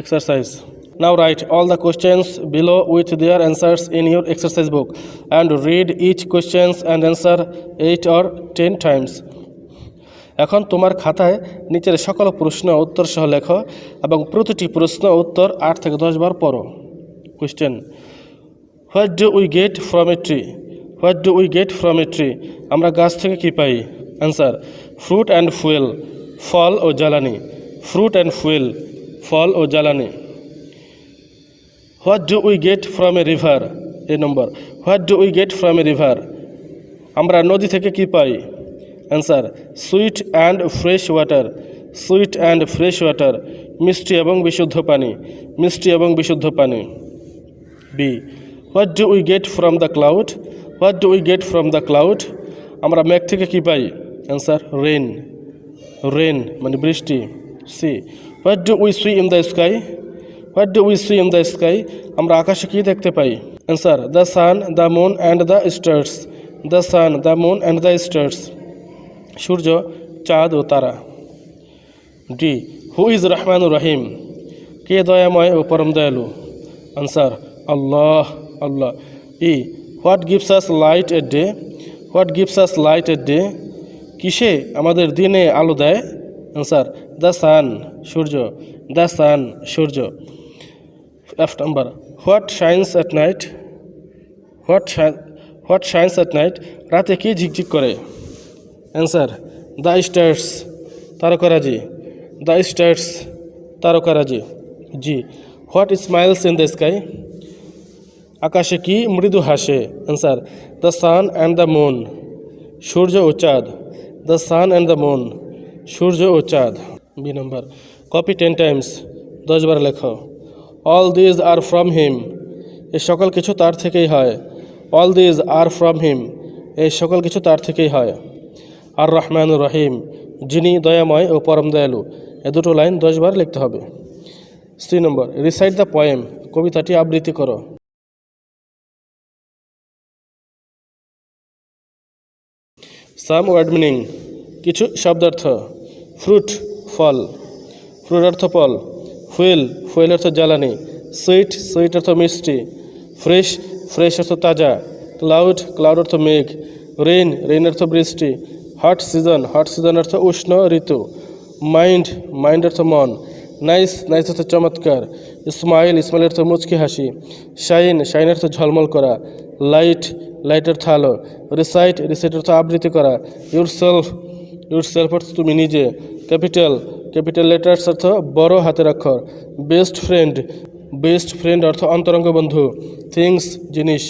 exercise. Now write all the questions below with their answers in your exercise book and read each questions and answer 8 or 10 times. এখন তোমার খাতায় নিচের সকল প্রশ্ন উত্তর সহ লেখো এবং প্রতিটি প্রশ্ন উত্তর 8 থেকে 10 বার পড়ো। Question, what do we get from a tree? What do we get from a tree? আমরা গাছ থেকে কী পাই? অ্যান্সার, ফ্রুট অ্যান্ড ফুয়েল, ফল ও জ্বালানি। ফ্রুট অ্যান্ড ফুয়েল, ফল ও জ্বালানি। What do we get from a river? A number, what do we get from a river? আমরা নদী থেকে কী পাই? Answer, sweet and fresh water, sweet and fresh water, মিষ্টি এবং বিশুদ্ধ পানি, মিষ্টি এবং বিশুদ্ধ পানি। B, what do we get from the cloud? What do we get from the cloud? আমরা মেঘ থেকে কী পাই? অ্যান্সার, রেন, রেন মানে বৃষ্টি। C, what do we see in the sky? What do we see in the sky? আমরা আকাশে কী দেখতে পাই? Answer, the sun, the moon and the stars, the sun, the moon and the stars, সূর্য, চাঁদ ও তারা। ডি, হু ইজ রহমানুর রহিম? কে দয়াময় ও পরম দয়ালু? Answer, Allah, Allah. E, what gives us light a day? What gives us light a day? কিসে আমাদের দিনে আলো দেয়? আনসার, দ্য সান, সূর্য, দ্য সান, সূর্য। F number, what shines at night? What shines at night? রাতে কি ঝিকঝিক করে? অ্যান্সার, দ্য স্টার্স, তারকারাজি, দ্য স্টার্স, তারকারাজি। G, what smiles in the sky? আকাশে কি মৃদু হাসে? Answer, the sun and the moon, সূর্য ও চাঁদ, the sun and the moon, সূর্য ও চাঁদ। বি নম্বর, কপি 10 টাইমস, 10 বার লেখো। All these are from him, এই সকল কিছু তার থেকেই হয়। All these are from him, এই সকল কিছু তার থেকেই হয়। আর রহমানুর রহিম, যিনি দয়াময় ও পরম দয়ালু, এ দুটো লাইন 10 বার লিখতে হবে। C number, recite the poem, কবিতাটি আবৃত্তি করো। সাম ওয়ার্ড মিনিং, কিছু শব্দার্থ। ফ্রুট, ফল, ফ্রুট অর্থ ফল। ফুয়েল, ফুয়েল অর্থ জ্বালানি। সুইট, সুইট অর্থ মিষ্টি। ফ্রেশ, ফ্রেশ অর্থ তাজা। ক্লাউড, ক্লাউড অর্থ মেঘ। রেইন, রেইন অর্থ বৃষ্টি। হট সিজন, হট সিজন অর্থ উষ্ণ ঋতু। মাইন্ড, মাইন্ড অর্থ মন। নাইস, নাইস অর্থ চমৎকার। স্মাইল, স্মাইল অর্থ মুচকি হাসি। শাইন, শাইন অর্থ ঝলমল করা। লাইট, লাইট অর্থ আলো। রিসাইট, রিসাইট অর্থ আবৃত্তি করা। ইউর সেলফ, ইউর সেলফ অর্থ তুমি নিজে। ক্যাপিটাল, ক্যাপিটাল লেটার্স অর্থ বড় হাতের অক্ষর। বেস্ট ফ্রেন্ড, বেস্ট ফ্রেন্ড অর্থ অন্তরঙ্গ বন্ধু। থিংস, জিনিস।